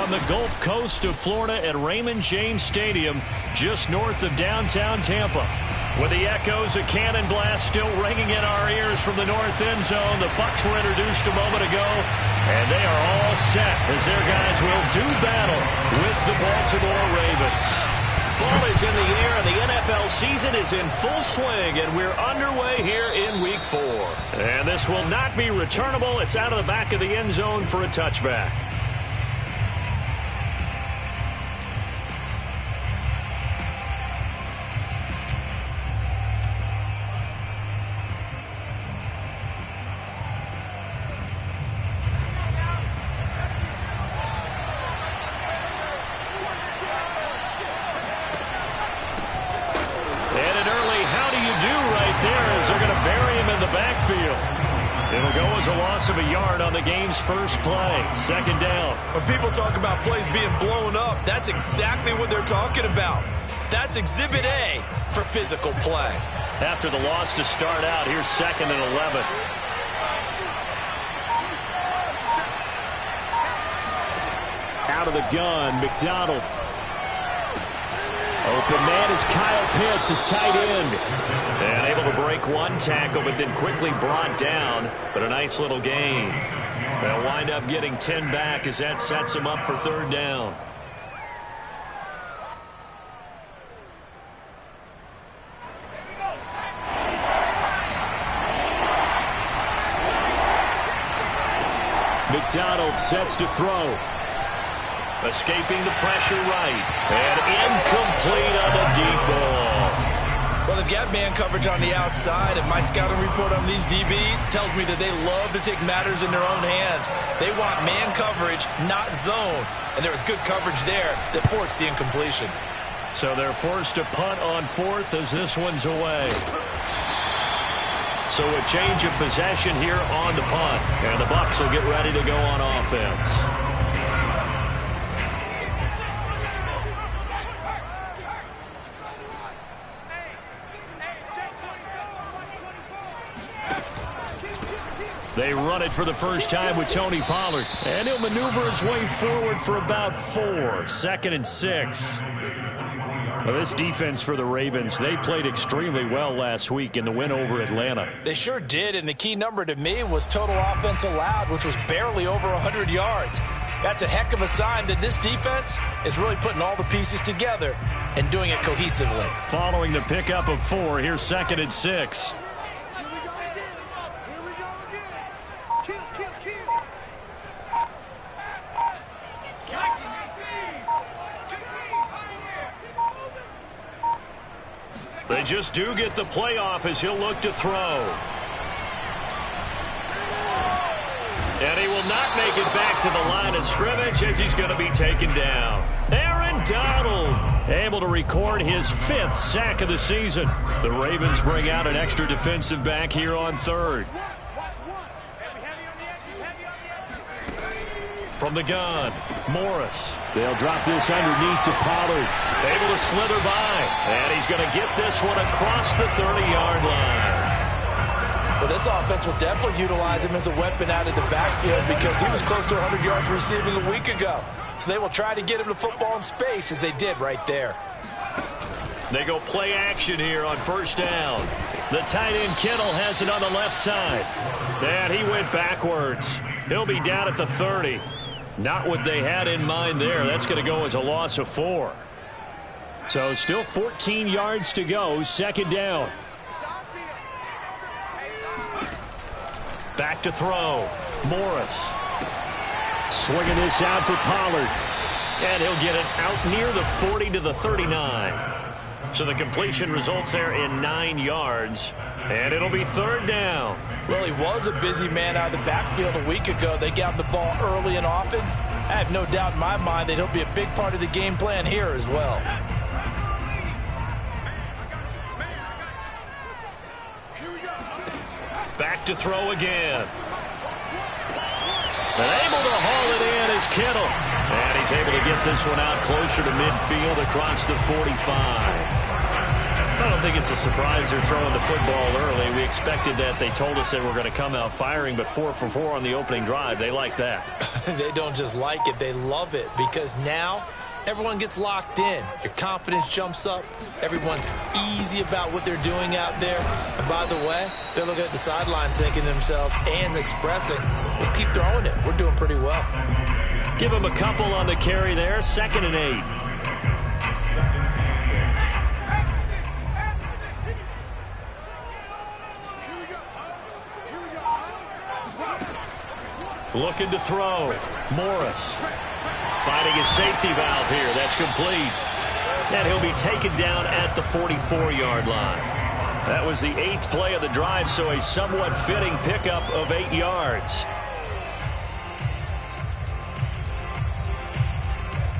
on the Gulf Coast of Florida at Raymond James Stadium, just north of downtown Tampa. With the echoes of cannon blast still ringing in our ears from the north end zone, the Bucs were introduced a moment ago, and they are all set as their guys will do battle with the Baltimore Ravens. Fall is in the air, and the NFL season is in full swing, and we're underway here in Week 4. And this will not be returnable. It's out of the back of the end zone for a touchback. It'll go as a loss of a yard on the game's first play. Second down. When people talk about plays being blown up, that's exactly what they're talking about. That's Exhibit A for physical play. After the loss to start out, here's 2nd and 11. Out of the gun, McDonald. Open man is Kyle Pitts, his tight end. And able to break one tackle, but then quickly brought down. But a nice little gain. They'll wind up getting 10 back as that sets them up for 3rd down. McDonald sets to throw. Escaping the pressure right. And incomplete on the deep ball. Well, they've got man coverage on the outside, and my scouting report on these DBs tells me that they love to take matters in their own hands. They want man coverage, not zone. And there was good coverage there that forced the incompletion. So they're forced to punt on 4th as this one's away. So a change of possession here on the punt. And the Bucs will get ready to go on offense. They run it for the first time with Tony Pollard. And he'll maneuver his way forward for about 4. 2nd and 6. Well, this defense for the Ravens, they played extremely well last week in the win over Atlanta. They sure did, and the key number to me was total offense allowed, which was barely over 100 yards. That's a heck of a sign that this defense is really putting all the pieces together and doing it cohesively. Following the pickup of 4, here's 2nd and 6. They just do get the playoff as he'll look to throw. And he will not make it back to the line of scrimmage as he's going to be taken down. Aaron Donald able to record his 5th sack of the season. The Ravens bring out an extra defensive back here on 3rd. From the gun, Morris. They'll drop this underneath to Pollard. Able to slither by. And he's going to get this one across the 30-yard line. Well, this offense will definitely utilize him as a weapon out of the backfield because he was close to 100 yards receiving a week ago. So they will try to get him the football in space as they did right there. They go play action here on 1st down. The tight end Kittle has it on the left side. And he went backwards. He'll be down at the 30. Not what they had in mind there. That's going to go as a loss of 4. So still 14 yards to go. 2nd down. Back to throw. Morris. Swinging this out for Pollard. And he'll get it out near the 40 to the 39. So the completion results there in 9 yards. And it'll be 3rd down. Well, he was a busy man out of the backfield a week ago. They got the ball early and often. I have no doubt in my mind that he'll be a big part of the game plan here as well. Back to throw again. And able to haul it in is Kittle. And he's able to get this one out closer to midfield across the 45. I don't think it's a surprise they're throwing the football early. We expected that. They told us they were going to come out firing, but 4 for 4 on the opening drive. They like that. They don't just like it, they love it, because now everyone gets locked in. Your confidence jumps up. Everyone's easy about what they're doing out there. And by the way, they're looking at the sidelines thinking to themselves and expressing, let's keep throwing it. We're doing pretty well. Give him a couple on the carry there. 2nd and 8. Looking to throw. Morris finding his safety valve here. That's complete. And he'll be taken down at the 44-yard line. That was the 8th play of the drive, so a somewhat fitting pickup of 8 yards.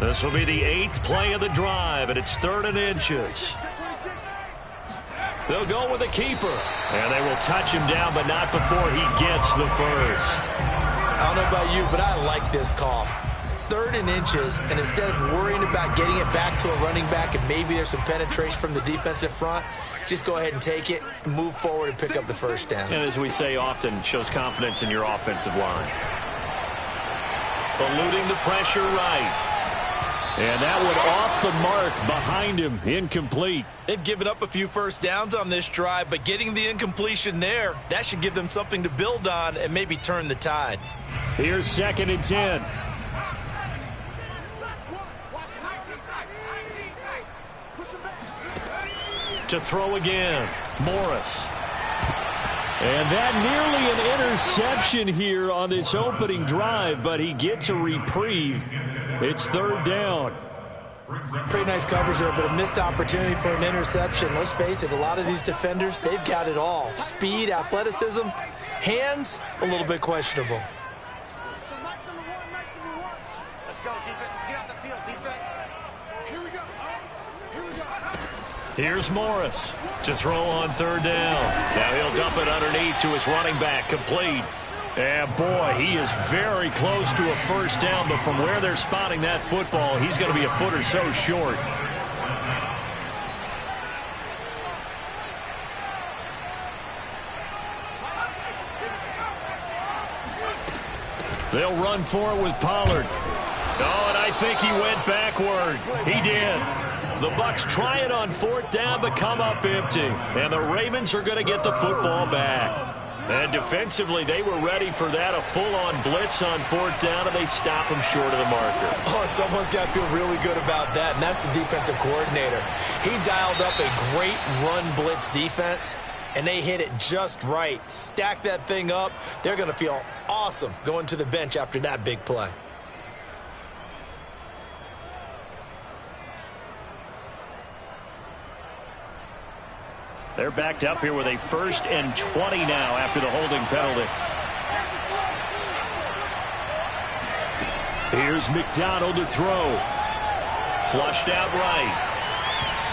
This will be the 8th play of the drive, and it's 3rd and inches. They'll go with a keeper, and they will touch him down, but not before he gets the first. I don't know about you, but I like this call. 3rd and inches, and instead of worrying about getting it back to a running back and maybe there's some penetration from the defensive front, just go ahead and take it, move forward, and pick up the first down. And as we say often, shows confidence in your offensive line. Eluding the pressure right. And that one off the mark behind him, incomplete. They've given up a few first downs on this drive, but getting the incompletion there, that should give them something to build on and maybe turn the tide. Here's 2nd and 10. To throw again, Morris. And that nearly an interception here on this opening drive, but he gets a reprieve. It's 3rd down. Pretty nice coverage there, but a missed opportunity for an interception. Let's face it, a lot of these defenders, they've got it all. Speed, athleticism, hands, a little bit questionable. Let's go, defense. Let's get out the field, defense. Here we go. Here's Morris to throw on 3rd down. Now he'll dump it underneath to his running back, complete. And boy, he is very close to a first down, but from where they're spotting that football, he's going to be a foot or so short. They'll run for it with Pollard. Oh, and I think he went backward. He did. The Bucs try it on 4th down, but come up empty. And the Ravens are going to get the football back. And defensively, they were ready for that, a full-on blitz on 4th down, and they stop him short of the marker. Oh, and someone's got to feel really good about that, and that's the defensive coordinator. He dialed up a great run blitz defense, and they hit it just right. Stack that thing up. They're going to feel awesome going to the bench after that big play. They're backed up here with a 1st and 20 now after the holding penalty. Here's McDonald to throw. Flushed out right.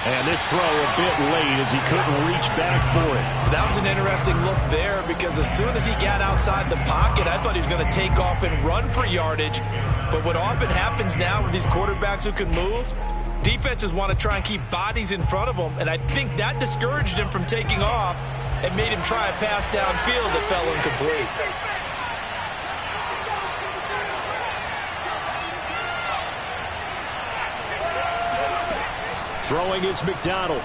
And this throw a bit late as he couldn't reach back for it. That was an interesting look there because as soon as he got outside the pocket, I thought he was going to take off and run for yardage. But what often happens now with these quarterbacks who can move, defenses want to try and keep bodies in front of them, and I think that discouraged him from taking off and made him try a pass downfield that fell incomplete. Throwing is McDonald.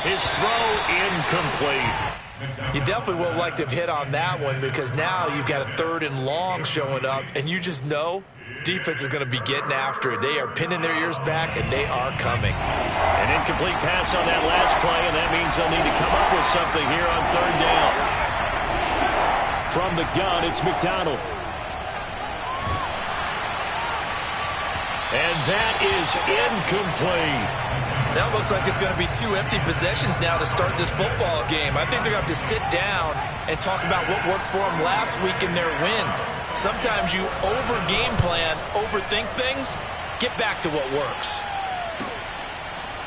His throw incomplete. You definitely would have liked to have hit on that one because now you've got a 3rd and long showing up, and you just know defense is going to be getting after it. They are pinning their ears back, and they are coming. An incomplete pass on that last play, and that means they'll need to come up with something here on 3rd down. From the gun, it's McDonald. And that is incomplete. That looks like it's going to be 2 empty possessions now to start this football game. I think they're going to have to sit down and talk about what worked for them last week in their win. Sometimes you over-game plan, overthink things, get back to what works.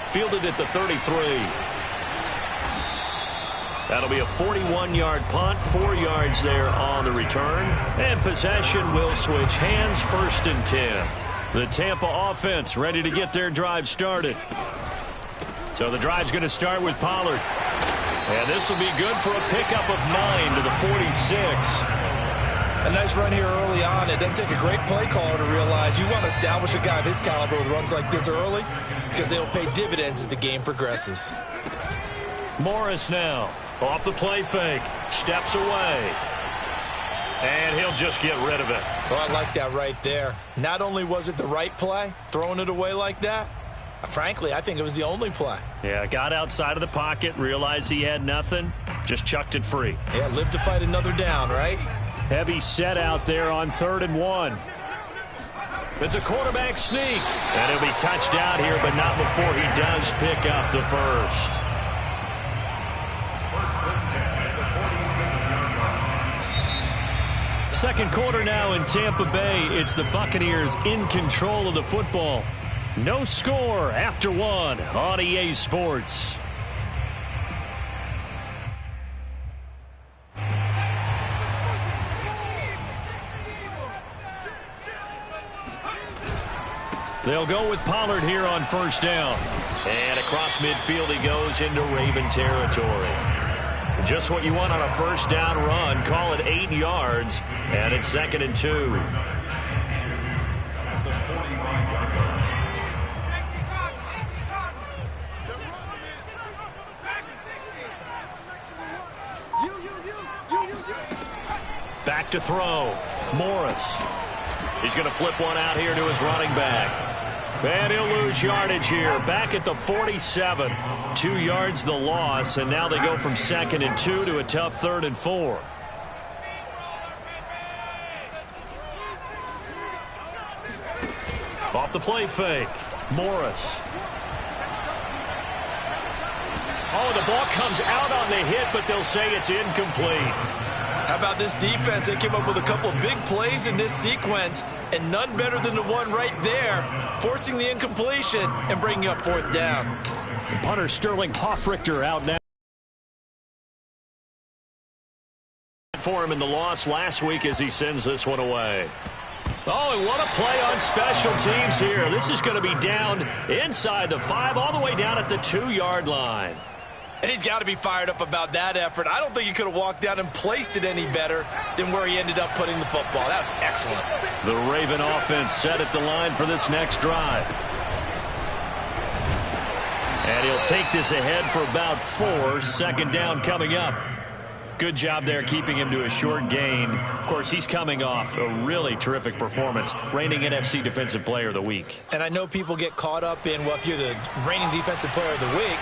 Fielded at the 33. That'll be a 41-yard punt, 4 yards there on the return. And possession will switch hands, 1st and 10. The Tampa offense ready to get their drive started. So the drive's going to start with Pollard. And this will be good for a pickup of 9 to the 46. A nice run here early on. It doesn't take a great play caller to realize you want to establish a guy of his caliber with runs like this early because they'll pay dividends as the game progresses. Morris now off the play fake. Steps away. And he'll just get rid of it. Oh, I like that right there. Not only was it the right play, throwing it away like that, frankly, I think it was the only play. Yeah, got outside of the pocket, realized he had nothing, just chucked it free. Yeah, live to fight another down, right? Heavy set out there on 3rd and 1. It's a quarterback sneak. And he'll be touched out here, but not before he does pick up the first. Second quarter now in Tampa Bay. It's the Buccaneers in control of the football. No score after 1 on EA Sports. They'll go with Pollard here on 1st down. And across midfield he goes into Raven territory. Just what you want on a 1st down run. Call it 8 yards. And it's 2nd and 2. Back to throw. Morris. He's going to flip one out here to his running back. And he'll lose yardage here. Back at the 47. 2 yards the loss, and now they go from 2nd and 2 to a tough 3rd and 4. Off the play fake. Morris. Oh, the ball comes out on the hit, but they'll say it's incomplete. How about this defense? They came up with a couple of big plays in this sequence, and none better than the one right there, forcing the incompletion and bringing up 4th down. Punter Sterling Hoffrichter out now for him in the loss last week as he sends this one away. Oh, and what a play on special teams here. This is going to be down inside the 5, all the way down at the 2-yard line. And he's got to be fired up about that effort. I don't think he could have walked down and placed it any better than where he ended up putting the football. That was excellent. The Raven offense set at the line for this next drive. And he'll take this ahead for about 4. 2nd down coming up. Good job there keeping him to a short gain. Of course, he's coming off a really terrific performance, reigning NFC Defensive Player of the Week. And I know people get caught up in, well, if you're the reigning Defensive Player of the Week,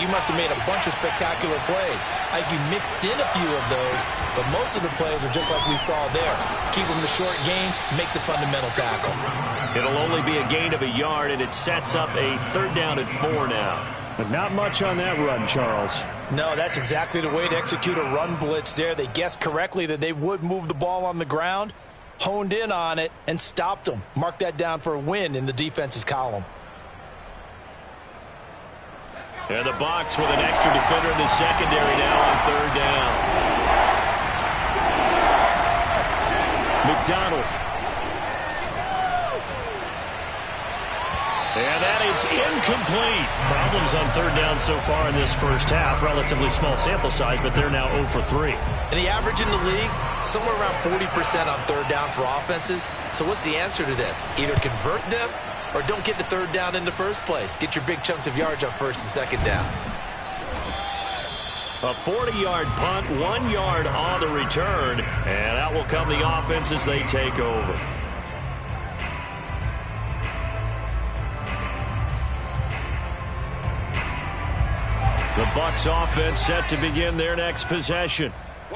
you must have made a bunch of spectacular plays. I think you mixed in a few of those, but most of the plays are just like we saw there. Keep them to short gains, make the fundamental tackle. It'll only be a gain of a yard, and it sets up a 3rd down and 4 now. But not much on that run, Charles. No, that's exactly the way to execute a run blitz there. They guessed correctly that they would move the ball on the ground, honed in on it, and stopped them. Mark that down for a win in the defense's column. And the Bucs with an extra defender in the secondary now on 3rd down. McDonald. And that is incomplete. Problems on 3rd down so far in this first half. Relatively small sample size, but they're now 0 for 3. And the average in the league, somewhere around 40% on 3rd down for offenses. So what's the answer to this? Either convert them or don't get to 3rd down in the first place. Get your big chunks of yards on 1st and 2nd down. A 40-yard punt, 1 yard on the return. And out will come the offense as they take over. The Bucs offense set to begin their next possession.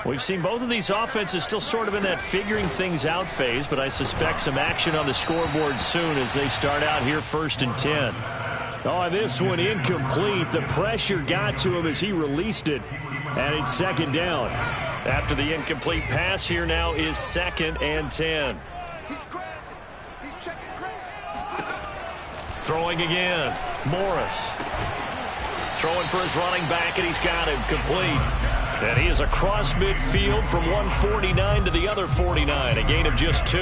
We've seen both of these offenses still sort of in that figuring things out phase, but I suspect some action on the scoreboard soon as they start out here 1st and 10. Oh, this one incomplete. The pressure got to him as he released it, and it's 2nd down. After the incomplete pass, here now is 2nd and 10. Throwing again. Morris. Throwing for his running back, and he's got him complete. And he is across midfield from 149 to the other 49, a gain of just 2.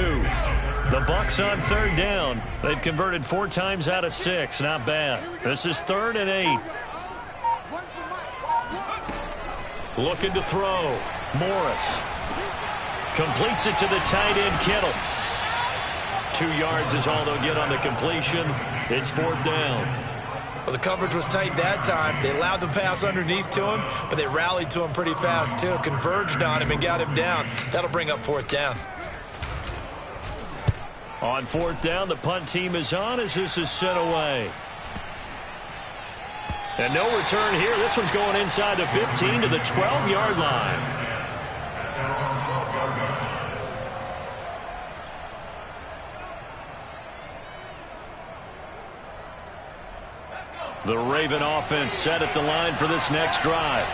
The Bucs on 3rd down. They've converted 4 times out of 6. Not bad. This is 3rd and 8. Looking to throw. Morris. Completes it to the tight end, Kittle. 2 yards is all they'll get on the completion. It's 4th down. Well, the coverage was tight that time. They allowed the pass underneath to him, but they rallied to him pretty fast, too. Converged on him and got him down. That'll bring up 4th down. On 4th down, the punt team is on as this is sent away. And no return here. This one's going inside the 15 to the 12-yard line. The Raven offense set at the line for this next drive.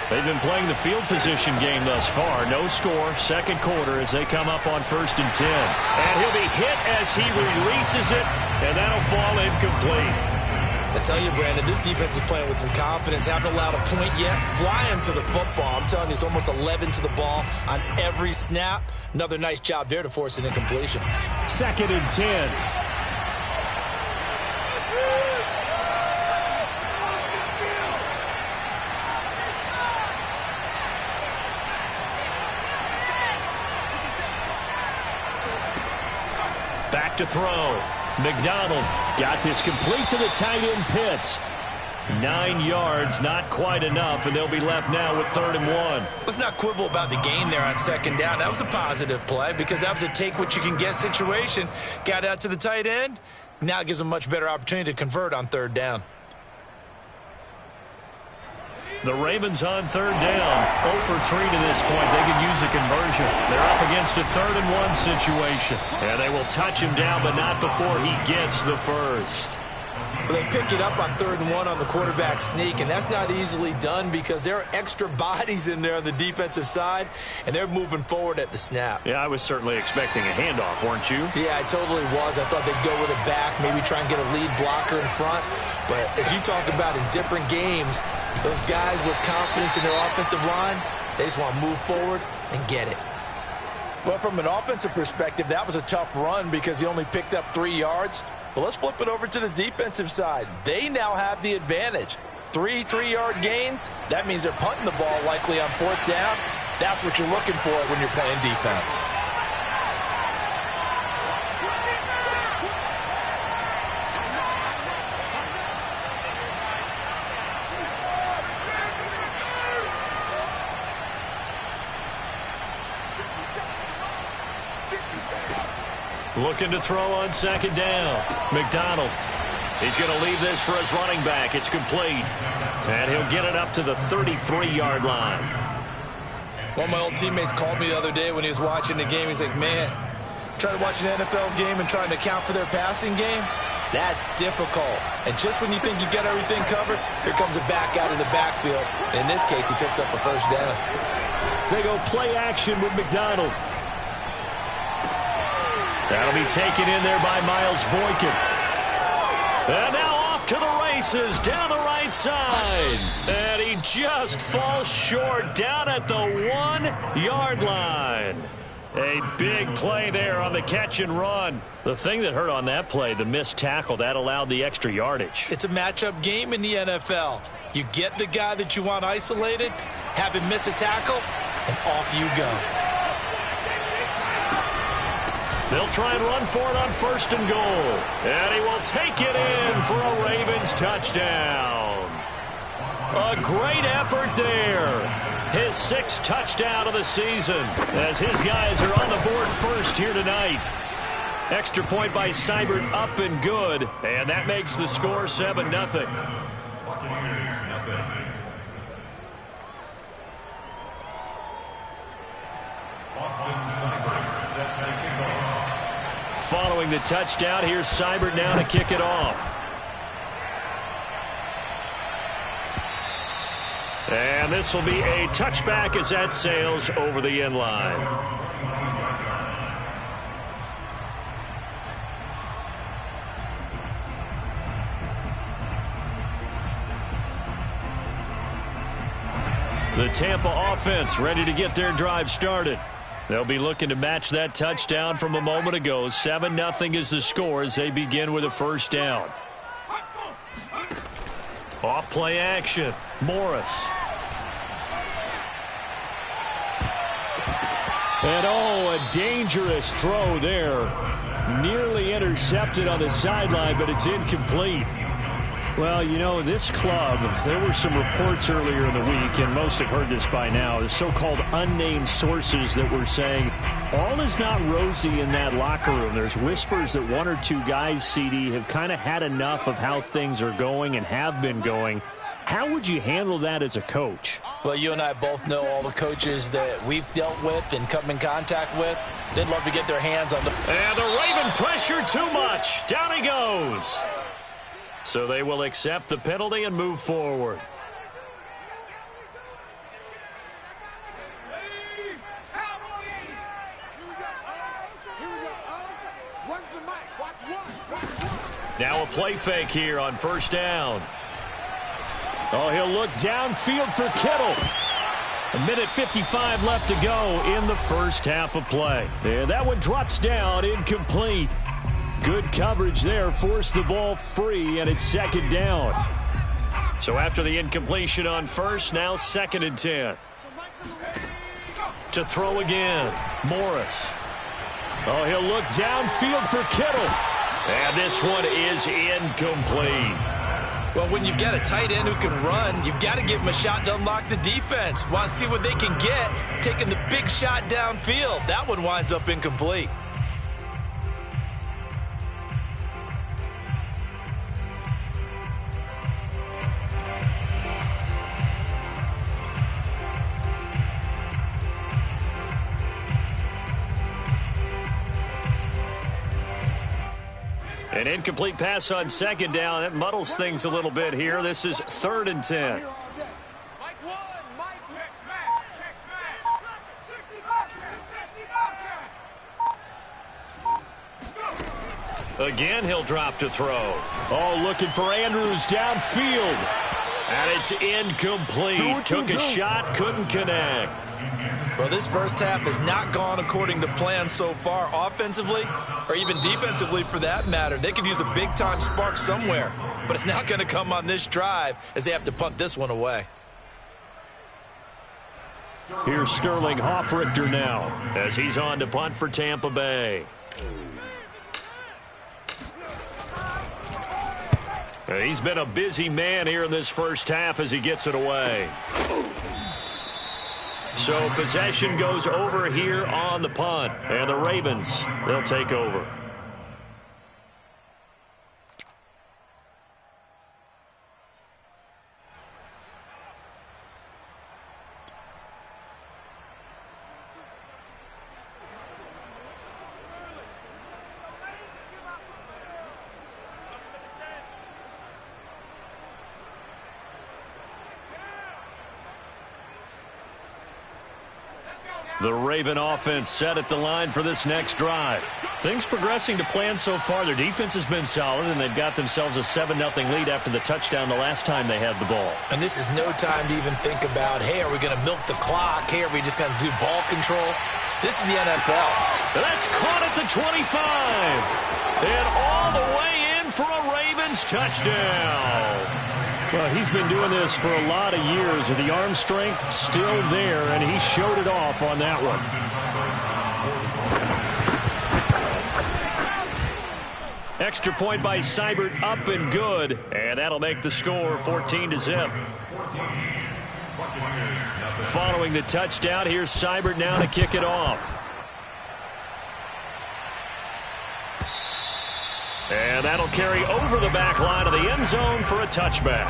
They've been playing the field position game thus far. No score, 2nd quarter as they come up on 1st and 10. And he'll be hit as he releases it, and that'll fall incomplete. I tell you, Brandon, this defense is playing with some confidence. Haven't allowed a point yet. Flying to the football. I'm telling you, it's almost 11 to the ball on every snap. Another nice job there to force an incompletion. 2nd and 10. Back to throw. McDonald got this complete to the tight end, Pitts. 9 yards, not quite enough, and they'll be left now with 3rd and 1. Let's not quibble about the gain there on 2nd down. That was a positive play because that was a take-what-you-can-get situation. Got out to the tight end. Now it gives them a much better opportunity to convert on 3rd down. The Ravens on 3rd down. 0 for 3 to this point. They could use a conversion. They're up against a 3rd and 1 situation. And they will touch him down, but not before he gets the first. Well, they pick it up on 3rd and 1 on the quarterback sneak, and that's not easily done because there are extra bodies in there on the defensive side, and they're moving forward at the snap. Yeah, I was certainly expecting a handoff, weren't you? Yeah, I totally was. I thought they'd go with it back, maybe try and get a lead blocker in front. But as you talk about in different games, those guys with confidence in their offensive line, they just want to move forward and get it. Well, from an offensive perspective, that was a tough run because he only picked up 3 yards. But let's flip it over to the defensive side. They now have the advantage. 3 3-yard gains. That means they're punting the ball likely on 4th down. That's what you're looking for when you're playing defense. Looking to throw on 2nd down. McDonald. He's going to leave this for his running back. It's complete. And he'll get it up to the 33-yard line. One of my old teammates called me the other day when he was watching the game. He's like, man, trying to watch an NFL game and trying to account for their passing game, that's difficult. And just when you think you got everything covered, here comes a back out of the backfield. And in this case, he picks up a 1st down. They go play action with McDonald. That'll be taken in there by Miles Boykin. And now off to the races down the right side. And he just falls short down at the 1-yard line. A big play there on the catch and run. The thing that hurt on that play, the missed tackle, that allowed the extra yardage. It's a matchup game in the NFL. You get the guy that you want isolated, have him miss a tackle, and off you go. They'll try and run for it on 1st and goal. And he will take it in for a Ravens touchdown. A great effort there. His 6th touchdown of the season as his guys are on the board first here tonight. Extra point by Seibert up and good. And that makes the score 7-0. Following the touchdown, here's Seibert now to kick it off. And this will be a touchback as that sails over the end line. The Tampa offense ready to get their drive started. They'll be looking to match that touchdown from a moment ago. 7-0 is the score as they begin with a 1st down. Off play action. Morris. And oh, a dangerous throw there. Nearly intercepted on the sideline, but it's incomplete. Well, you know, this club, there were some reports earlier in the week, and most have heard this by now, the so-called unnamed sources that were saying all is not rosy in that locker room. There's whispers that one or two guys, CD, have kind of had enough of how things are going and have been going. How would you handle that as a coach? Well, you and I both know all the coaches that we've dealt with and come in contact with. They'd love to get their hands on the... And the Raven pressure too much. Down he goes. So they will accept the penalty and move forward. Now a play fake here on first down. Oh, he'll look downfield for Kittle. 1:55 left to go in the first half of play. And that one drops down, incomplete. Good coverage there, forced the ball free, and it's second down. So after the incompletion on first, now 2nd and 10. To throw again, Morris. Oh, he'll look downfield for Kittle. And this one is incomplete. Well, when you've got a tight end who can run, you've got to give him a shot to unlock the defense. Want to see what they can get, taking the big shot downfield. That one winds up incomplete. An incomplete pass on second down. That muddles things a little bit here. This is 3rd and 10. Again, he'll drop to throw. Oh, looking for Andrews downfield. And it's incomplete. Took a shot, couldn't connect. Well, this first half has not gone according to plan so far offensively or even defensively for that matter. They could use a big-time spark somewhere, but it's not going to come on this drive as they have to punt this one away. Here's Sterling Hoffrichter now as he's on to punt for Tampa Bay. He's been a busy man here in this first half as he gets it away. So possession goes over here on the punt. And the Ravens, they'll take over. The Raven offense set at the line for this next drive. Things progressing to plan so far. Their defense has been solid, and they've got themselves a 7-0 lead after the touchdown the last time they had the ball. And this is no time to even think about, hey, are we going to milk the clock? Hey, are we just going to do ball control? This is the NFL. That's caught at the 25. And all the way in for a Ravens touchdown. Well, he's been doing this for a lot of years, and the arm strength still there, and he showed it off on that one. Extra point by Seibert, up and good, and that'll make the score 14-0. Following the touchdown, here's Seibert now to kick it off. And that'll carry over the back line of the end zone for a touchback.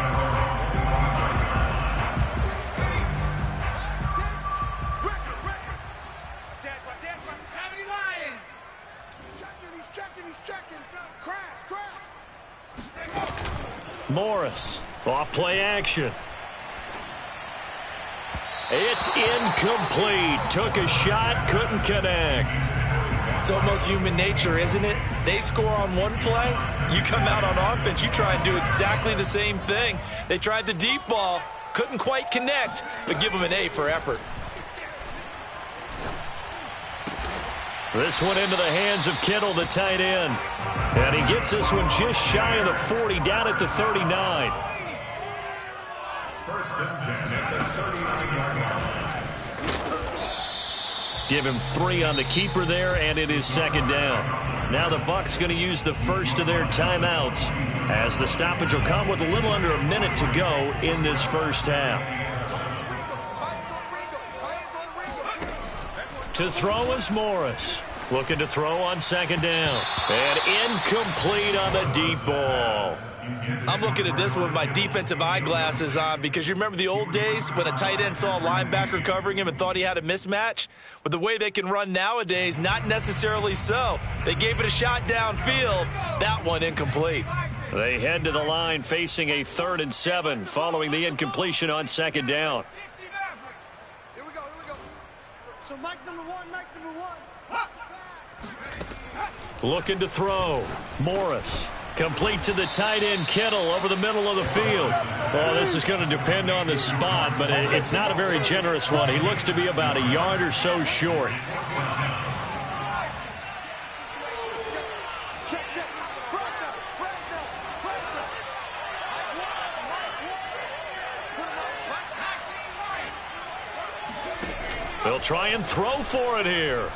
Morris, off play action. It's incomplete. Took a shot, couldn't connect. It's almost human nature, isn't it? They score on one play, you come out on offense, you try and do exactly the same thing. They tried the deep ball, couldn't quite connect, but give them an A for effort. This one into the hands of Kittle, the tight end. And he gets this one just shy of the 40, down at the 39. Give him 3 on the keeper there, and it is second down. Now the Bucs going to use the first of their timeouts as the stoppage will come with a little under a minute to go in this first half. To throw is Morris. Looking to throw on second down. And incomplete on the deep ball. I'm looking at this with my defensive eyeglasses on because you remember the old days when a tight end saw a linebacker covering him and thought he had a mismatch? With the way they can run nowadays, not necessarily so. They gave it a shot downfield. That one incomplete. They head to the line facing a 3rd and 7 following the incompletion on second down. Here we go. So Mike's number one. Looking to throw. Morris. Complete to the tight end, Kittle, over the middle of the field. Oh, this is going to depend on the spot, but it's not a very generous one. He looks to be about a yard or so short. They'll try and throw for it here.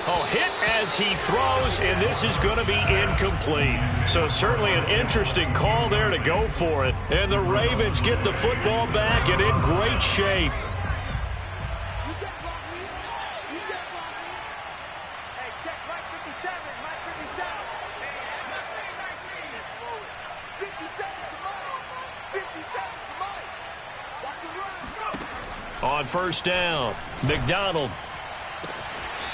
Oh, hit as he throws, and this is going to be incomplete. So certainly an interesting call there to go for it. And the Ravens get the football back and in great shape. Hey, check Mike 57. Mike 57. 57 to Mike. 57 to Mike. Watch the run. On first down, McDonald.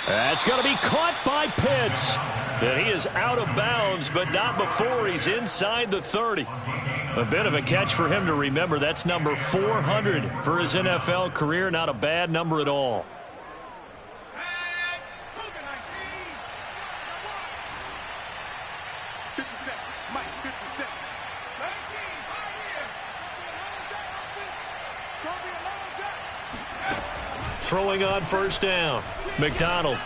That's going to be caught by Pitts. And he is out of bounds, but not before he's inside the 30. A bit of a catch for him to remember. That's number 400 for his NFL career. Not a bad number at all. Throwing on first down. McDonald.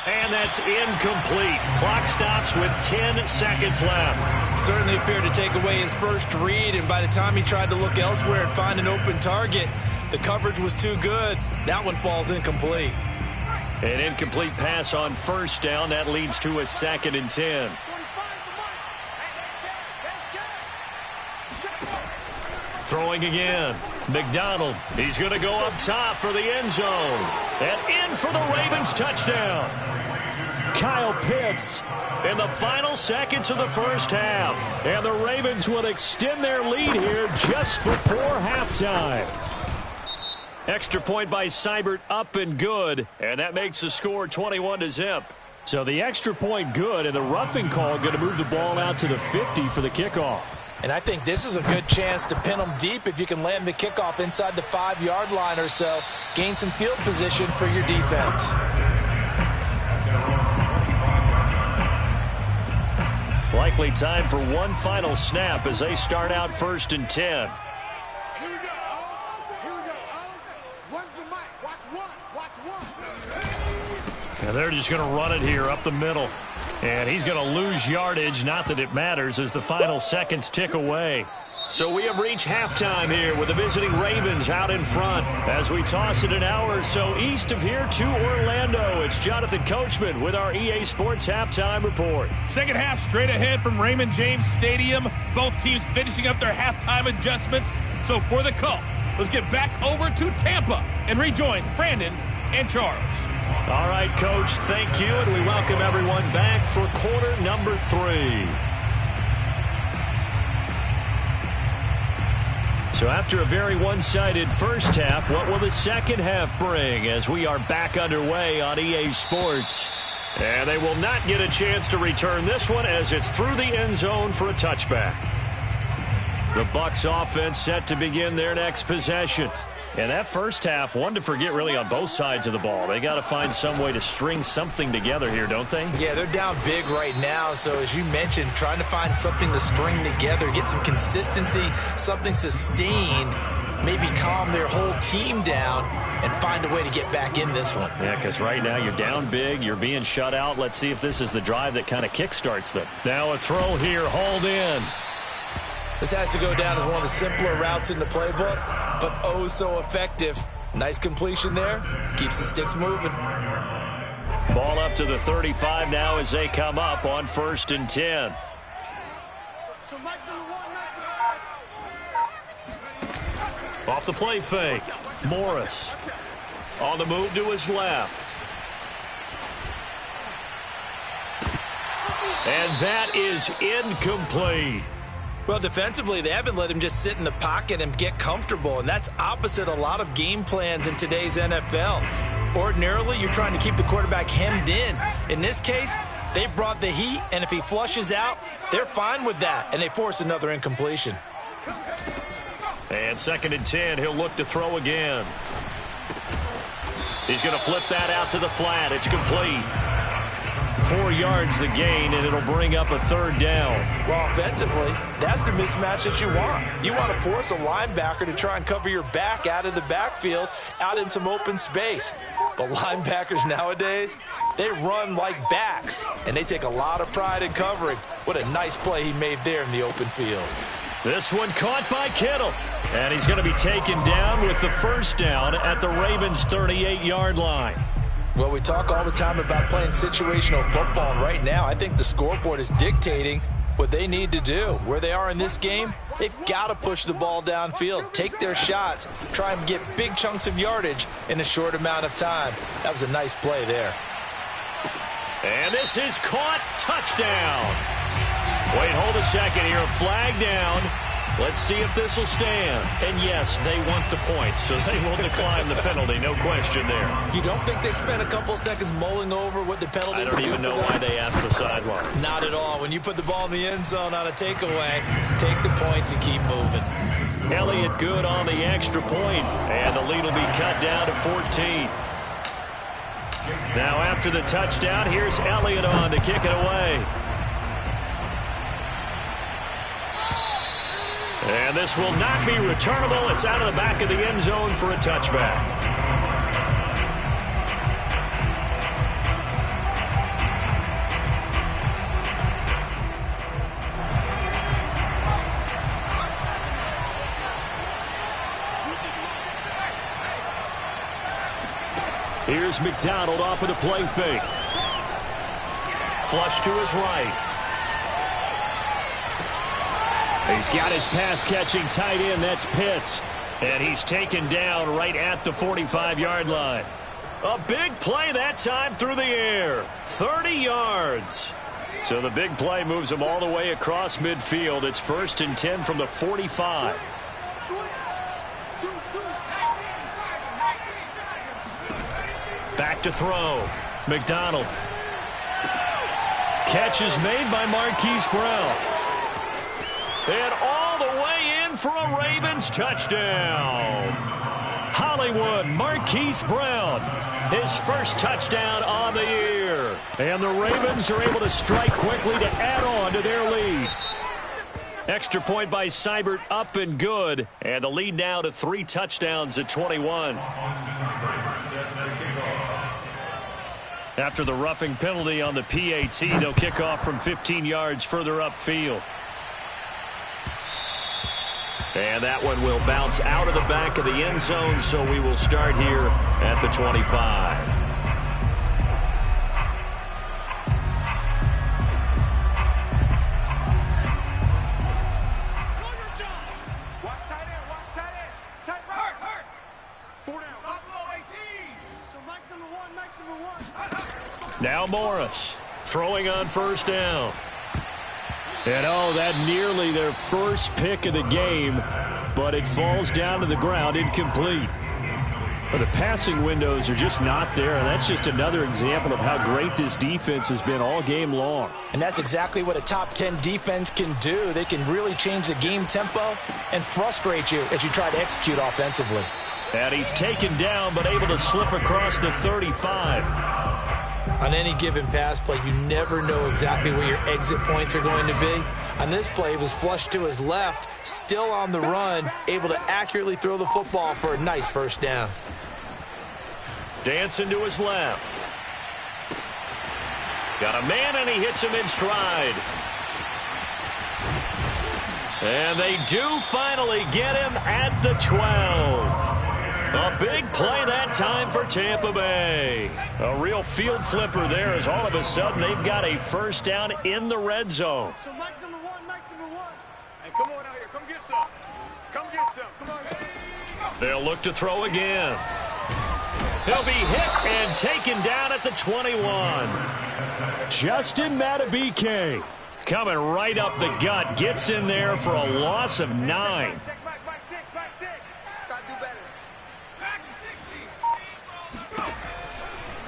And that's incomplete. Clock stops with 10 seconds left. Certainly appeared to take away his first read, and by the time he tried to look elsewhere and find an open target, the coverage was too good. That one falls incomplete. An incomplete pass on first down. That leads to a 2nd and 10. Throwing again. McDonald. He's going to go up top for the end zone. And in for the Ravens touchdown. Kyle Pitts in the final seconds of the first half. And the Ravens will extend their lead here just before halftime. Extra point by Seibert up and good. And that makes the score 21-0. So the extra point good, and the roughing call going to move the ball out to the 50 for the kickoff. And I think this is a good chance to pin them deep if you can land the kickoff inside the 5-yard line or so. Gain some field position for your defense. Likely time for one final snap as they start out 1st and 10. Here we go. One's the mic. Watch one. And they're just going to run it here up the middle. And he's going to lose yardage. Not that it matters as the final seconds tick away. So we have reached halftime here with the visiting Ravens out in front. As we toss it an hour or so east of here to Orlando, it's Jonathan Coachman with our EA Sports Halftime Report. Second half straight ahead from Raymond James Stadium. Both teams finishing up their halftime adjustments. So for the call, let's get back over to Tampa and rejoin Brandon and Charles. All right, Coach, thank you, and we welcome everyone back for quarter number 3. So after a very one-sided first half, what will the second half bring as we are back underway on EA Sports? And they will not get a chance to return this one as it's through the end zone for a touchback. The Bucs offense set to begin their next possession. And that first half, one to forget really on both sides of the ball. They got to find some way to string something together here, don't they? Yeah, they're down big right now. So as you mentioned, trying to find something to string together, get some consistency, something sustained, maybe calm their whole team down and find a way to get back in this one. Yeah, because right now you're down big, you're being shut out. Let's see if this is the drive that kind of kickstarts them. Now a throw here, hauled in. This has to go down as one of the simpler routes in the playbook, but oh so effective Nice completion there. Keeps the sticks moving. Ball up to the 35 now as they come up on 1st and 10. Off the play fake. Morris on the move to his left. And that is incomplete. Well, defensively, they haven't let him just sit in the pocket and get comfortable, and that's opposite a lot of game plans in today's NFL. Ordinarily, you're trying to keep the quarterback hemmed in. In this case, they brought the heat, and if he flushes out, they're fine with that, and they force another incompletion. And 2nd and 10, he'll look to throw again. He's going to flip that out to the flat. It's complete. 4 yards the gain, and it'll bring up a 3rd down. Well, offensively, that's the mismatch that you want. You want to force a linebacker to try and cover your back out of the backfield, out in some open space. The linebackers nowadays, they run like backs, and they take a lot of pride in covering. What a nice play he made there in the open field. This one caught by Kittle, and he's going to be taken down with the 1st down at the Ravens' 38-yard line. Well, we talk all the time about playing situational football, and right now I think the scoreboard is dictating what they need to do. Where they are in this game, they've got to push the ball downfield, take their shots, try and get big chunks of yardage in a short amount of time. That was a nice play there. And this is caught. Touchdown. Wait, hold a second here. Flag down. Let's see if this will stand. And yes, they want the points, so they will decline the penalty. No question there. You don't think they spent a couple seconds mulling over what the penalty would do? I don't even know why they asked the sideline. Not at all. When you put the ball in the end zone on a takeaway, take the points and keep moving. Elliott good on the extra point, and the lead will be cut down to 14. Now after the touchdown, here's Elliott on to kick it away. And this will not be returnable. It's out of the back of the end zone for a touchback. Here's McDonald off of the play fake. Flush to his right. He's got his pass-catching tight end. That's Pitts. And he's taken down right at the 45-yard line. A big play that time through the air. 30 yards. So the big play moves him all the way across midfield. It's 1st and 10 from the 45. Back to throw. McDonald. Catch is made by Marquise Brown. And all the way in for a Ravens touchdown. Hollywood, Marquise Brown, his 1st touchdown on the year. And the Ravens are able to strike quickly to add on to their lead. Extra point by Seibert, up and good. And the lead now to 3 touchdowns at 21. After the roughing penalty on the PAT, they'll kick off from 15 yards further upfield. And that one will bounce out of the back of the end zone, so we will start here at the 25. Watch tight end, watch tight end. Tight right. Hurt. 4 down. Buffalo 18. So Mike's number one. Now Morris throwing on 1st down. And oh, that nearly their first pick of the game, but it falls down to the ground incomplete. But the passing windows are just not there, and that's just another example of how great this defense has been all game long. And that's exactly what a top 10 defense can do. They can really change the game tempo and frustrate you as you try to execute offensively. And he's taken down, but able to slip across the 35. On any given pass play, you never know exactly where your exit points are going to be. On this play, he was flushed to his left, still on the run, able to accurately throw the football for a nice 1st down. Dancing to his left. Got a man, and he hits him in stride. And they do finally get him at the 12. A big play that time for Tampa Bay. A real field flipper there as all of a sudden they've got a first down in the red zone. So Mike's number one. Hey, come on out here. Come get some. Come get some. Come on. They'll look to throw again. He'll be hit and taken down at the 21. Justin Madubuike coming right up the gut. Gets in there for a loss of 9. Check back six. Gotta do better.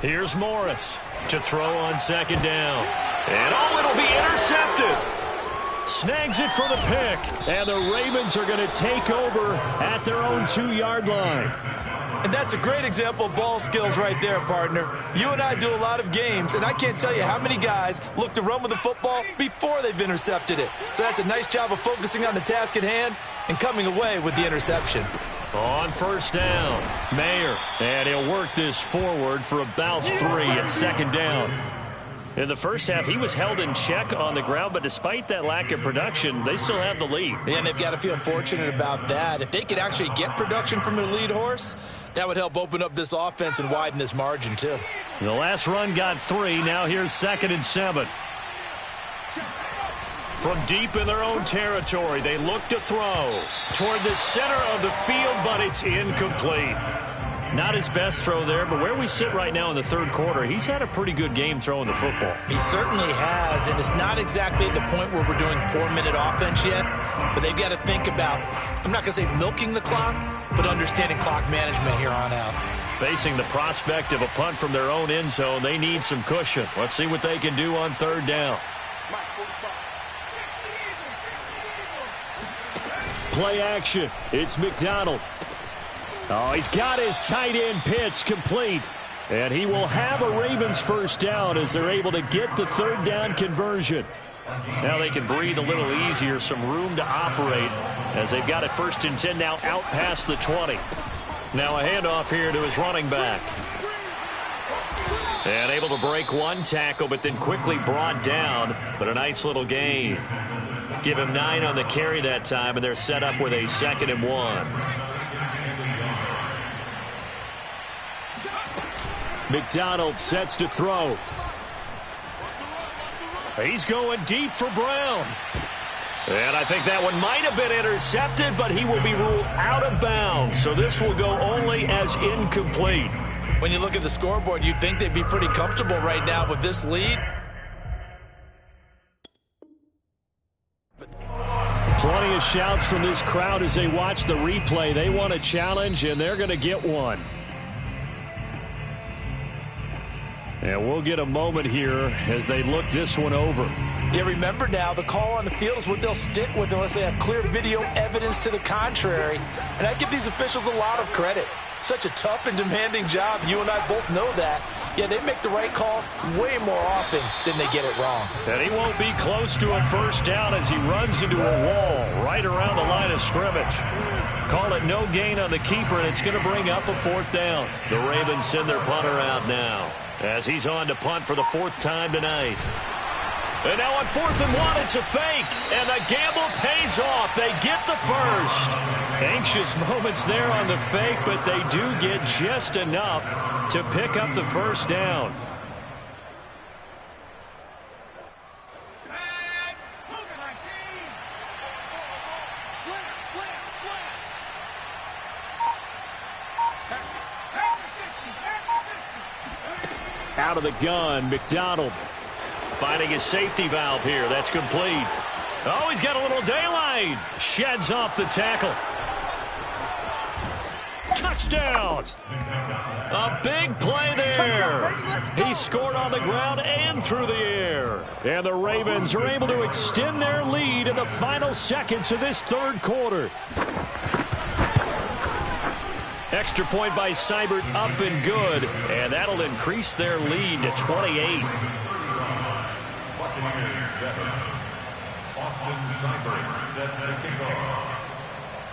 Here's Morris to throw on second down. And it'll be intercepted. Snags it for the pick. And the Ravens are going to take over at their own 2-yard line. And that's a great example of ball skills right there, partner. You and I do a lot of games, and I can't tell you how many guys look to run with the football before they've intercepted it. So that's a nice job of focusing on the task at hand and coming away with the interception. On first down, Mayer. And he'll work this forward for about 3 at second down. In the first half, he was held in check on the ground, but despite that lack of production, they still have the lead. And they've got to feel fortunate about that. If they could actually get production from their lead horse, that would help open up this offense and widen this margin, too. The last run got 3. Now here's 2nd and 7. From deep in their own territory, they look to throw toward the center of the field, but it's incomplete. Not his best throw there, but where we sit right now in the third quarter, he's had a pretty good game throwing the football. He certainly has, and it's not exactly at the point where we're doing 4-minute offense yet, but they've got to think about, I'm not going to say milking the clock, but understanding clock management here on out. Facing the prospect of a punt from their own end zone, they need some cushion. Let's see what they can do on third down. Play action. It's McDonald. Oh, he's got his tight end pitch complete. And he will have a Ravens first down as they're able to get the third down conversion. Now they can breathe a little easier, some room to operate as they've got it 1st and 10 now out past the 20. Now a handoff here to his running back. And able to break one tackle, but then quickly brought down. But a nice little gain. Give him 9 on the carry that time, and they're set up with a 2nd and 1. McDonald sets to throw. He's going deep for Brown. And I think that one might have been intercepted, but he will be ruled out of bounds. So this will go only as incomplete. When you look at the scoreboard, you'd think they'd be pretty comfortable right now with this lead. Plenty of shouts from this crowd as they watch the replay. They want a challenge, and they're going to get one. And we'll get a moment here as they look this one over. Yeah, remember now, the call on the field is what they'll stick with unless they have clear video evidence to the contrary. And I give these officials a lot of credit. Such a tough and demanding job. You and I both know that. Yeah, they make the right call way more often than they get it wrong. And he won't be close to a first down as he runs into a wall right around the line of scrimmage. Call it no gain on the keeper, and it's going to bring up a 4th down. The Ravens send their punter out now as he's on to punt for the 4th time tonight. And now on 4th and 1, it's a fake, and the gamble pays off. They get the first. Anxious moments there on the fake, but they do get just enough to pick up the first down. Out of the gun, McDonald finding his safety valve here. That's complete. Oh, he's got a little daylight. Sheds off the tackle. Touchdown. A big play there. He scored on the ground and through the air. And the Ravens are able to extend their lead in the final seconds of this third quarter. Extra point by Seibert up and good. And that'll increase their lead to 28.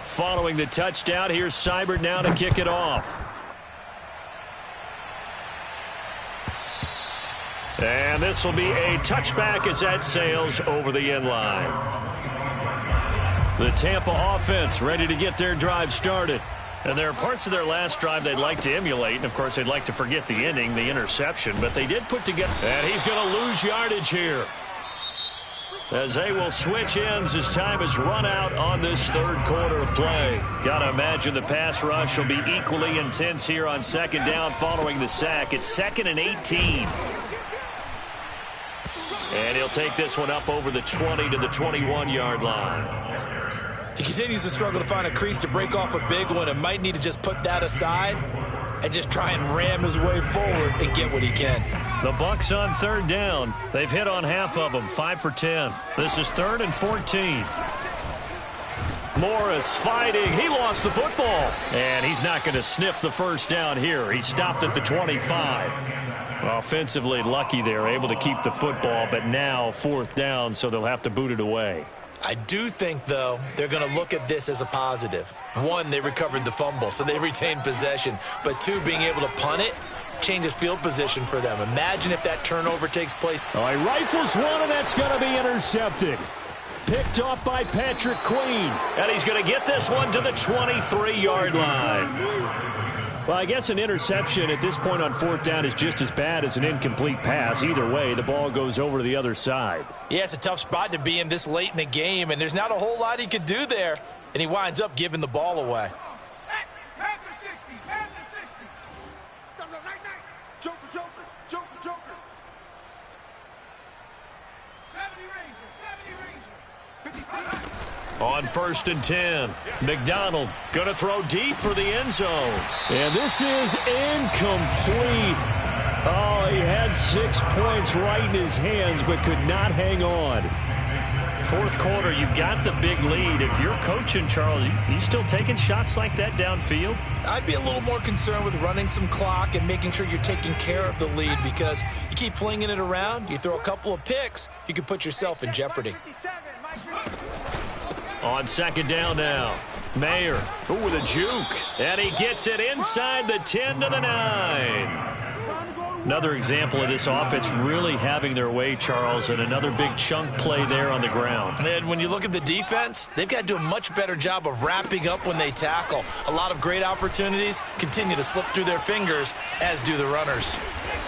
Following the touchdown, here's Seibert now to kick it off. And this will be a touchback as that sails over the end line. The Tampa offense ready to get their drive started. And there are parts of their last drive they'd like to emulate, and of course they'd like to forget the ending, the interception, but they did put together. And he's going to lose yardage here, as they will switch ends as time is run out on this third quarter of play. Got to imagine the pass rush will be equally intense here on second down following the sack. It's 2nd and 18. And he'll take this one up over the 20 to the 21-yard line. He continues to struggle to find a crease to break off a big one and might need to just put that aside and just try and ram his way forward and get what he can. The Bucs on third down. They've hit on half of them, 5 for 10. This is 3rd and 14. Morris fighting. He lost the football. And he's not going to sniff the first down here. He stopped at the 25. Offensively lucky they're able to keep the football, but now 4th down, so they'll have to boot it away. I do think, though, they're going to look at this as a positive. 1, they recovered the fumble, so they retained possession. But 2, being able to punt it changes field position for them. Imagine if that turnover takes place. Oh, he rifles one, and that's going to be intercepted. Picked off by Patrick Queen. And he's going to get this one to the 23-yard line. Well, I guess an interception at this point on 4th down is just as bad as an incomplete pass. Either way, the ball goes over to the other side. Yeah, it's a tough spot to be in this late in the game, and there's not a whole lot he could do there. And he winds up giving the ball away. Panther 60, Panther 60. Joker, Joker, Joker, Joker. 70 Ranger, 70 Ranger. 55. On 1st and 10, McDonald going to throw deep for the end zone. And this is incomplete. Oh, he had 6 points right in his hands, but could not hang on. 4th quarter, you've got the big lead. If you're coaching, Charles, you still taking shots like that downfield? I'd be a little more concerned with running some clock and making sure you're taking care of the lead, because you keep flinging it around, you throw a couple of picks, you can put yourself in jeopardy. 57, On 2nd down now, Mayer, with a juke, and he gets it inside the 10 to the 9. Another example of this offense really having their way, Charles, and another big chunk play there on the ground. And when you look at the defense, they've got to do a much better job of wrapping up when they tackle. A lot of great opportunities continue to slip through their fingers, as do the runners.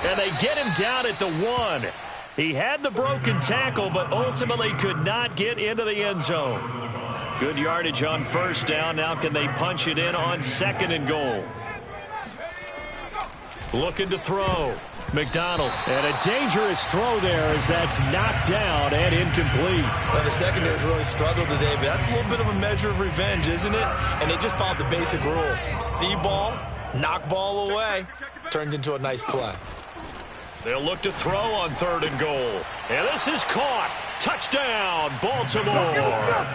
And they get him down at the 1. He had the broken tackle, but ultimately could not get into the end zone. Good yardage on 1st down. Now can they punch it in on 2nd and goal? Looking to throw. McDonald. And a dangerous throw there as that's knocked down and incomplete. Well, the secondary's really struggled today, but that's a little bit of a measure of revenge, isn't it? And they just followed the basic rules. See ball, knock ball away. Turned into a nice play. They'll look to throw on 3rd and goal. And this is caught. Touchdown, Baltimore.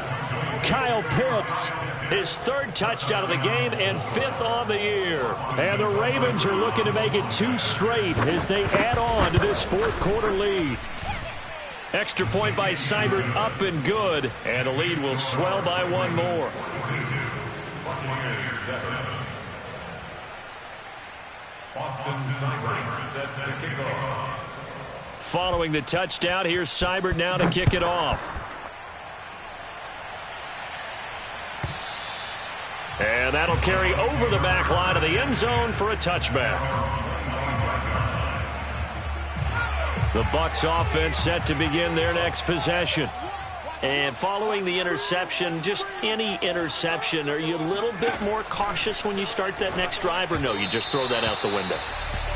Kyle Pitts, his 3rd touchdown of the game and 5th on the year. And the Ravens are looking to make it 2 straight as they add on to this 4th quarter lead. Extra point by Seibert, up and good. And the lead will swell by 1 more. Austin Seibert set to kick off. Following the touchdown, here's Seibert now to kick it off. And that'll carry over the back line of the end zone for a touchback. The Bucs offense set to begin their next possession. And following the interception, just any interception, are you a little bit more cautious when you start that next drive, or no, you just throw that out the window?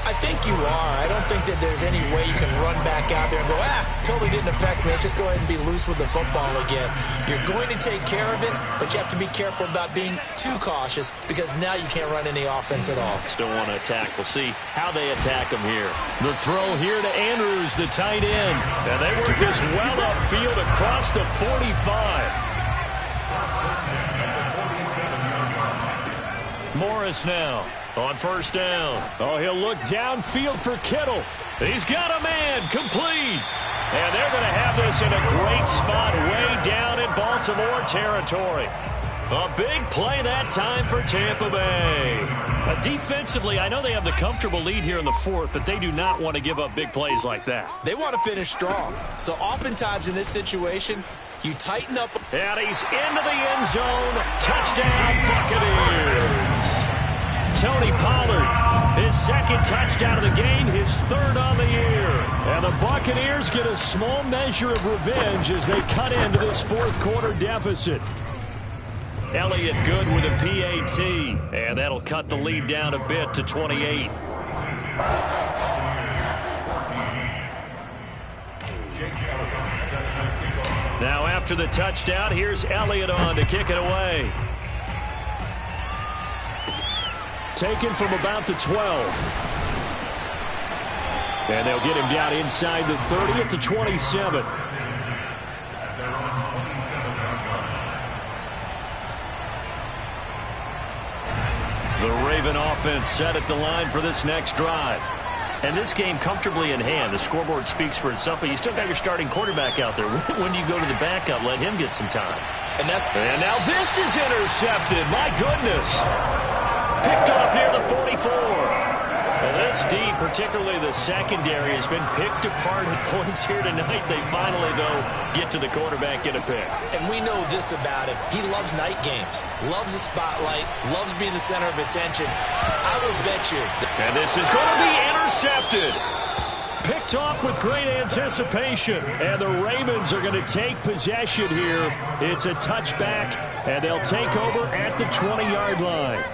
I think you are. I don't think that there's any way you can run back out there and go, totally didn't affect me. Let's just go ahead and be loose with the football again. You're going to take care of it, but you have to be careful about being too cautious, because now you can't run any offense at all. Still want to attack. We'll see how they attack them here. The throw here to Andrews, the tight end. And they work this well upfield across the 45. Morris now on 1st down. Oh, he'll look downfield for Kittle. He's got a man, complete. And they're going to have this in a great spot way down in Baltimore territory. A big play that time for Tampa Bay. Defensively, I know they have the comfortable lead here in the 4th, but they do not want to give up big plays like that. They want to finish strong. So oftentimes in this situation, you tighten up. And he's into the end zone. Touchdown, Buccaneers. Tony Pollard. His second touchdown of the game, his third on the year. And the Buccaneers get a small measure of revenge as they cut into this fourth quarter deficit. Elliott good with a PAT, and that'll cut the lead down a bit to 28. Now after the touchdown, here's Elliott on to kick it away. Taken from about the 12. And they'll get him down inside the 30 at the 27. The Raven offense set at the line for this next drive. And this game comfortably in hand. The scoreboard speaks for itself, but you still got your starting quarterback out there. When do you go to the backup? Let him get some time. And now this is intercepted. My goodness. Picked off near the 44. And this D, particularly the secondary, has been picked apart at points here tonight. They finally, though, get to the quarterback, get a pick. And we know this about him. He loves night games, loves the spotlight, loves being the center of attention. I will bet you. And this is going to be intercepted. Picked off with great anticipation. And the Ravens are going to take possession here. It's a touchback, and they'll take over at the 20-yard line.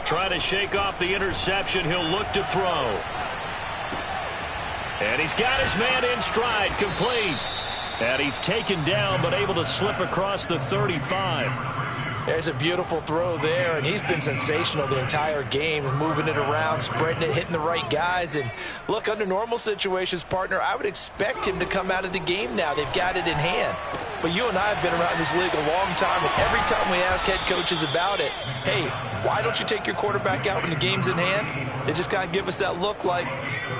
Trying to shake off the interception. He'll look to throw. And he's got his man in stride, complete. And he's taken down, but able to slip across the 35. There's a beautiful throw there, and he's been sensational the entire game, moving it around, spreading it, hitting the right guys. And look, under normal situations, partner, I would expect him to come out of the game now. They've got it in hand. But you and I have been around this league a long time, and every time we ask head coaches about it, hey, why don't you take your quarterback out when the game's in hand? They just kind of give us that look like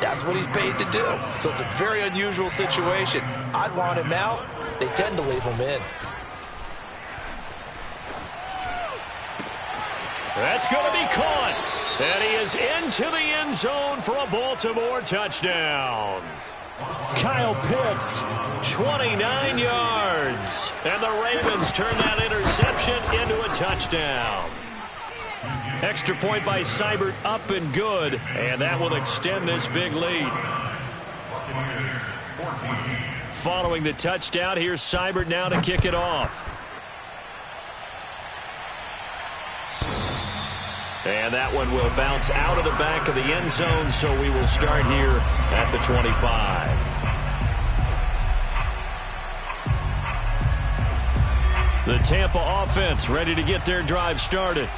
that's what he's paid to do. So it's a very unusual situation. I'd want him out. They tend to leave him in. That's going to be caught. And he is into the end zone for a Baltimore touchdown. Kyle Pitts, 29 yards. And the Ravens turn that interception into a touchdown. Extra point by Seibert, up and good. And that will extend this big lead. Following the touchdown, here's Seibert now to kick it off. And that one will bounce out of the back of the end zone, so we will start here at the 25. The Tampa offense ready to get their drive started.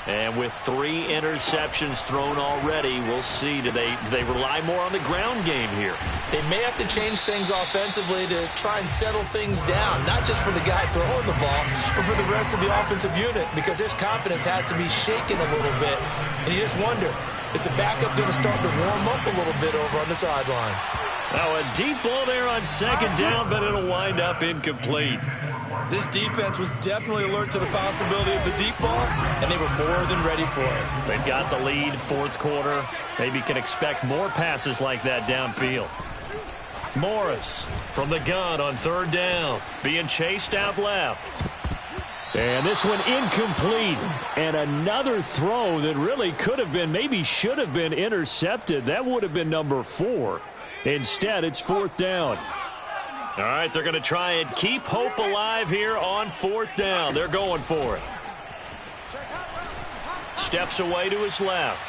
And with 3 interceptions thrown already, we'll see. Do they rely more on the ground game here? They may have to change things offensively to try and settle things down, not just for the guy throwing the ball, but for the rest of the offensive unit, because their confidence has to be shaken a little bit. And you just wonder, is the backup going to start to warm up a little bit over on the sideline? Now a deep ball there on second down, but it'll wind up incomplete. This defense was definitely alert to the possibility of the deep ball, and they were more than ready for it. They've got the lead, fourth quarter. Maybe can expect more passes like that downfield. Morris from the gun on third down, being chased out left. And this one incomplete. And another throw that really could have been, maybe should have been intercepted. That would have been number 4. Instead, it's fourth down. All right, they're going to try and keep hope alive here on fourth down. They're going for it. Steps away to his left.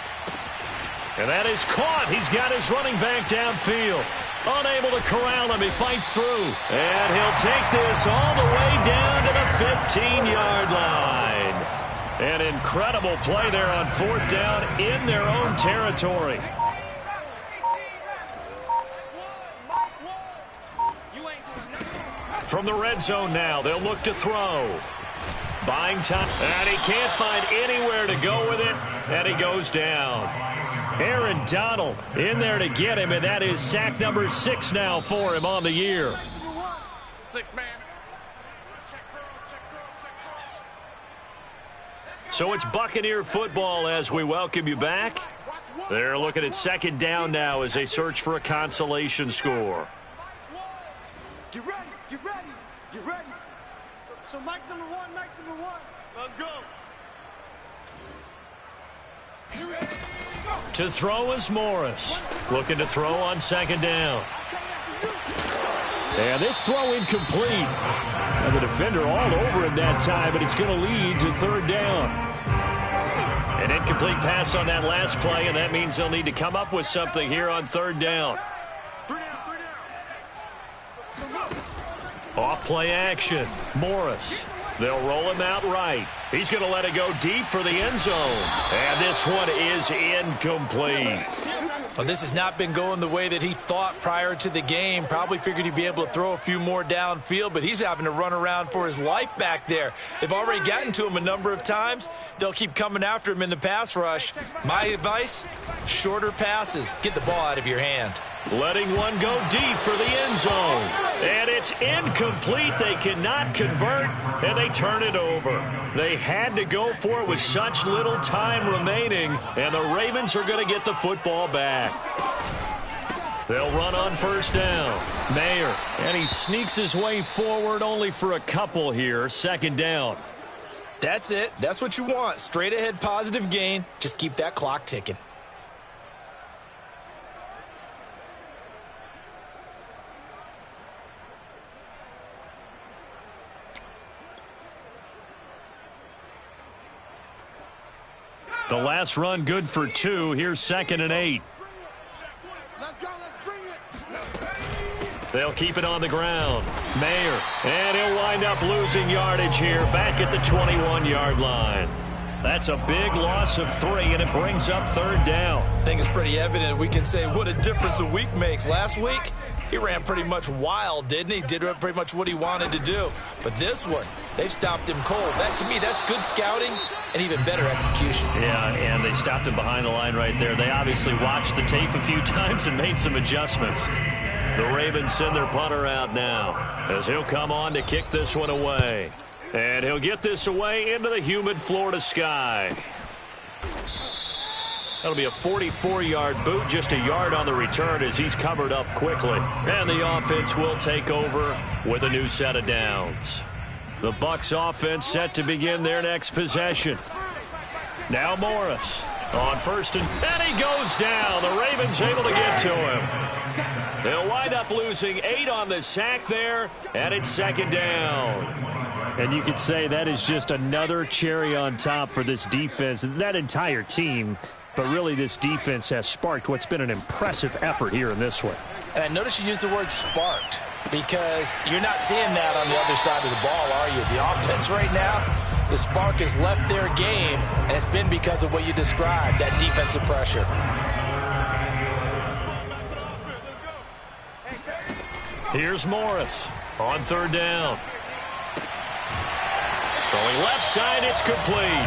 And that is caught. He's got his running back downfield. Unable to corral him. He fights through. And he'll take this all the way down to the 15-yard line. An incredible play there on fourth down in their own territory. From the red zone now, they'll look to throw. Buying time, and he can't find anywhere to go with it, and he goes down. Aaron Donald in there to get him, and that is sack number 6 now for him on the year. 6 man. So it's Buccaneer football as we welcome you back. They're looking at second down now as they search for a consolation score. Get ready, get ready, get ready. So Mike's number 1, Mike's number 1. Let's go. To throw is Morris. Looking to throw on second down. And this throw incomplete. And the defender all over him that time, but it's going to lead to third down. An incomplete pass on that last play, and that means they'll need to come up with something here on third down. Off play action. Morris. They'll roll him out right. He's going to let it go deep for the end zone. And this one is incomplete. Well, this has not been going the way that he thought prior to the game. Probably figured he'd be able to throw a few more downfield, but he's having to run around for his life back there. They've already gotten to him a number of times. They'll keep coming after him in the pass rush. My advice, shorter passes. Get the ball out of your hand. Letting one go deep for the end zone. And it's incomplete. They cannot convert, and they turn it over. They had to go for it with such little time remaining, and the Ravens are going to get the football back. They'll run on first down. Mayer, and he sneaks his way forward only for a couple here. Second down. That's it. That's what you want. Straight ahead positive gain. Just keep that clock ticking. The last run good for 2. Here's 2nd and 8. Let's go. Let's bring it. They'll keep it on the ground. Mayer, and he'll wind up losing yardage here back at the 21-yard line. That's a big loss of 3, and it brings up third down. I think it's pretty evident. We can say what a difference a week makes. Last week, he ran pretty much wild, didn't he? Did pretty much what he wanted to do. But this one, they've stopped him cold. That, to me, that's good scouting and even better execution. Yeah, and they stopped him behind the line right there. They obviously watched the tape a few times and made some adjustments. The Ravens send their punter out now as he'll come on to kick this one away. And he'll get this away into the humid Florida sky. That'll be a 44-yard boot, just a yard on the return as he's covered up quickly. And the offense will take over with a new set of downs. The Bucs offense set to begin their next possession. Now Morris on first and he goes down. The Ravens able to get to him. They'll wind up losing 8 on the sack there, and it's second down. And you could say that is just another cherry on top for this defense and that entire team. But really, this defense has sparked what's been an impressive effort here in this one. And notice you used the word sparked, because you're not seeing that on the other side of the ball, are you? The offense right now, the spark has left their game, and it's been because of what you described, that defensive pressure. Here's Morris on third down. Throwing left side, it's complete.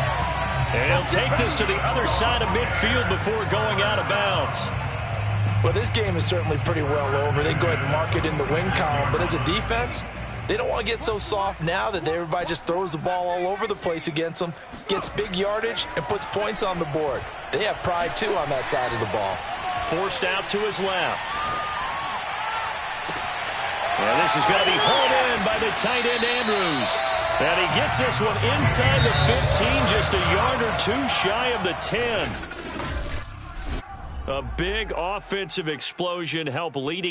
And he'll take this to the other side of midfield before going out of bounds. Well, this game is certainly pretty well over. They can go ahead and mark it in the win column. But as a defense, they don't want to get so soft now that everybody just throws the ball all over the place against them, gets big yardage, and puts points on the board. They have pride, too, on that side of the ball. Forced out to his left. And this is going to be hauled in by the tight end, Andrews. And he gets this one inside the 15, just a yard or 2 shy of the 10. A big offensive explosion helped leading